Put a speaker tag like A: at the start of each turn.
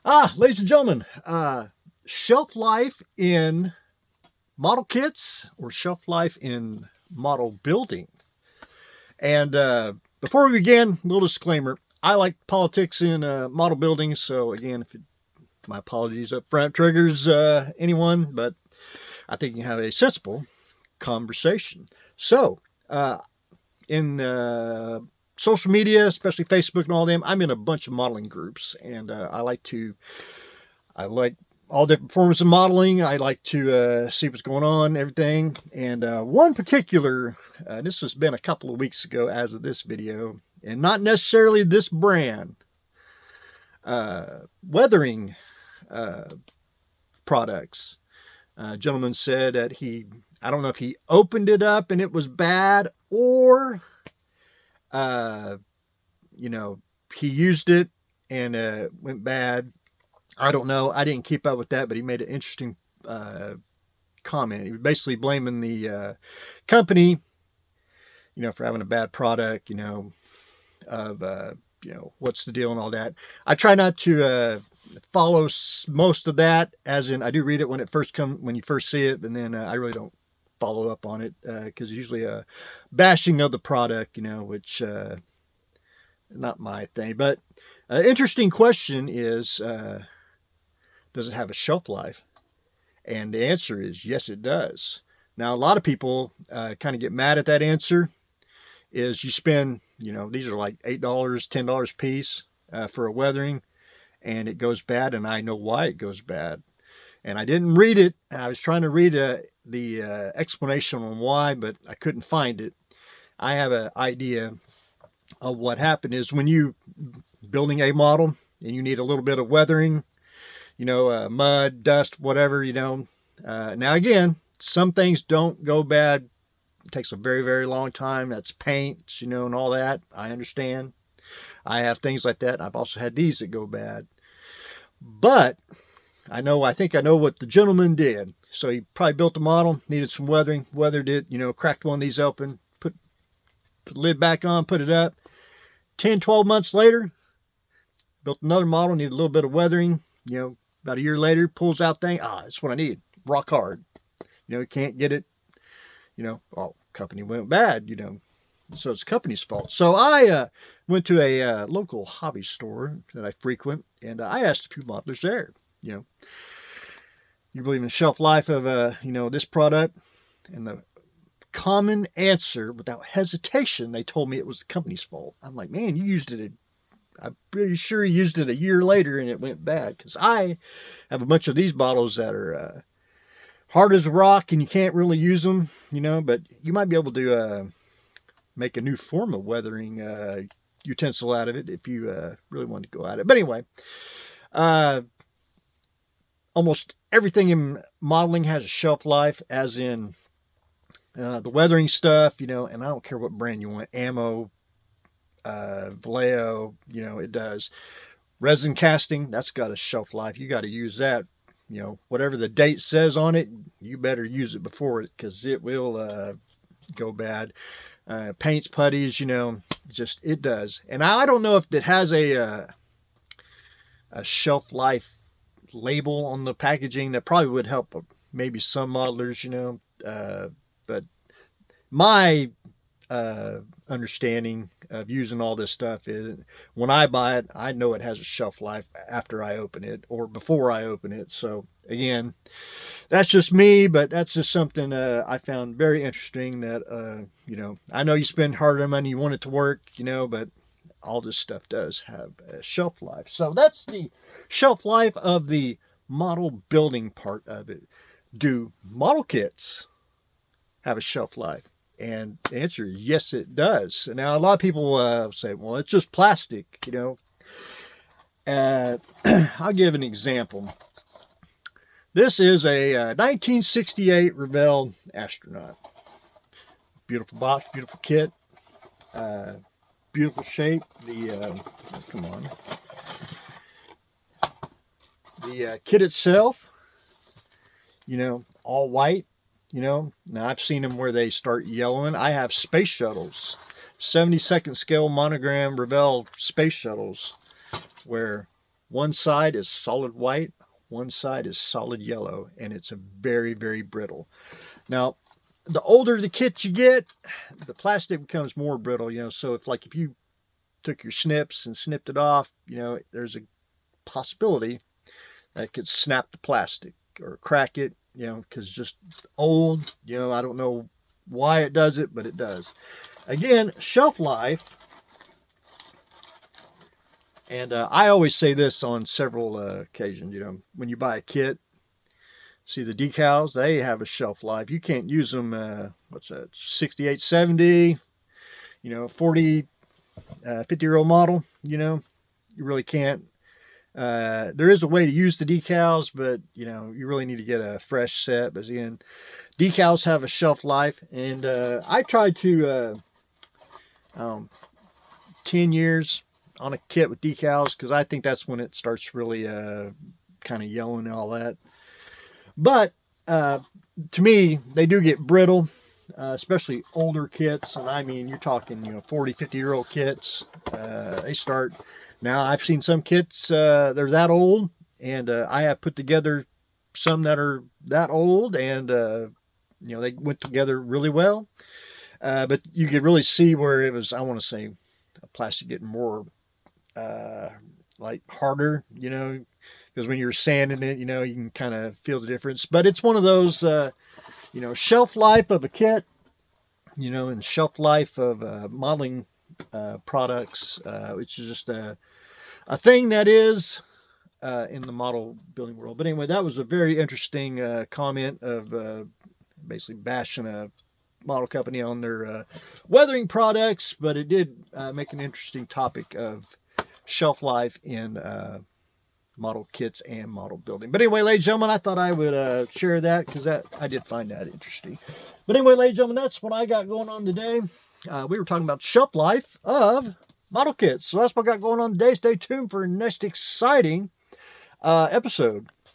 A: Ladies and gentlemen, shelf life in model kits or shelf life in model building. And before we begin, a little disclaimer. I like politics in model building, so again, my apologies up front triggers anyone, but I think you can have a sensible conversation. So, in social media, especially Facebook and all them, I'm in a bunch of modeling groups, and I like all different forms of modeling. I like to see what's going on, everything. And one particular, this has been a couple of weeks ago as of this video, and not necessarily this brand, weathering products. A gentleman said that I don't know if he opened it up and it was bad, or, he used it and went bad. I don't know. I didn't keep up with that, but he made an interesting comment. He was basically blaming the company, for having a bad product, of, what's the deal and all that. I try not to follow most of that, as in I do read it when you first see it, and then I really don't follow up on it because usually a bashing of the product, which not my thing. But interesting question is, does it have a shelf life? And the answer is yes, it does. Now, a lot of people kind of get mad at that answer. Is you spend, these are like $8, $10 a piece for a weathering, and it goes bad, and I know why it goes bad. And I didn't read it. I was trying to read the explanation on why, but I couldn't find it. I have an idea of what happened is when you building a model and you need a little bit of weathering, mud, dust, whatever, now again, some things don't go bad. It takes a very, very long time. That's paint, and all that. I understand. I have things like that. I've also had these that go bad. But I think I know what the gentleman did. So he probably built a model, needed some weathering, weathered it, cracked one of these open, put the lid back on, put it up. 10, 12 months later, built another model, needed a little bit of weathering, about a year later, pulls out thing. That's what I need. Rock hard. You can't get it. Company went bad, so it's the company's fault. So I went to a local hobby store that I frequent, and I asked a few modelers there, you believe in the shelf life of, this product? And the common answer, without hesitation, they told me it was the company's fault. I'm like, man, I'm pretty sure you used it a year later and it went bad, because I have a bunch of these bottles that are hard as a rock and you can't really use them, but you might be able to make a new form of weathering utensil out of it if you really want to go at it. But anyway, almost everything in modeling has a shelf life, as in the weathering stuff, and I don't care what brand you want, Ammo, Vallejo, it does. Resin casting, that's got a shelf life. You got to use that. Whatever the date says on it, you better use it before it, because it will go bad. Paints, putties, just it does. And I don't know if it has a shelf life label on the packaging. That probably would help maybe some modelers, but my understanding of using all this stuff is, when I buy it, I know it has a shelf life after I open it or before I open it. So again, that's just me, but that's just something I found very interesting, that I know you spend hard money, you want it to work, but all this stuff does have a shelf life. So that's the shelf life of the model building part of it. Do model kits have a shelf life? And the answer is yes, it does. Now, a lot of people say, well, it's just plastic, I'll give an example. This is a 1968 Revell Astronaut. Beautiful box, beautiful kit, beautiful shape. Come on. The kit itself, all white. Now I've seen them where they start yellowing. I have space shuttles, 72nd scale monogram Revell space shuttles, where One side is solid white, one side is solid yellow, and it's a very, very brittle. Now, the older the kit you get, the plastic becomes more brittle, so if you took your snips and snipped it off, there's a possibility that it could snap the plastic or crack it, because just old, I don't know why it does it, but it does. Again, shelf life. And I always say this on several occasions, when you buy a kit, see the decals, they have a shelf life. You can't use them, what's that, 68, 70, 40, 50-year-old model, you really can't. There is a way to use the decals, but, you really need to get a fresh set. But again, decals have a shelf life. And I tried to 10 years on a kit with decals, because I think that's when it starts really kind of yellowing and all that. But to me, they do get brittle, especially older kits. And I mean, you're talking 40, 50-year-old kits. They start. Now, I've seen some kits, they're that old, and I have put together some that are that old, and they went together really well. But you could really see where it was, I want to say, plastic getting more like harder, because when you're sanding it, you can kind of feel the difference. But it's one of those, shelf life of a kit, and shelf life of modeling products, which is just a thing that is in the model building world. But anyway, that was a very interesting comment of basically bashing a model company on their weathering products, but it did make an interesting topic of shelf life in model kits and model building. But anyway, ladies and gentlemen, I thought I would share that, because I did find that interesting. But anyway, ladies and gentlemen, that's what I got going on today. We were talking about shelf life of model kits. So that's what I got going on today. Stay tuned for next exciting episode.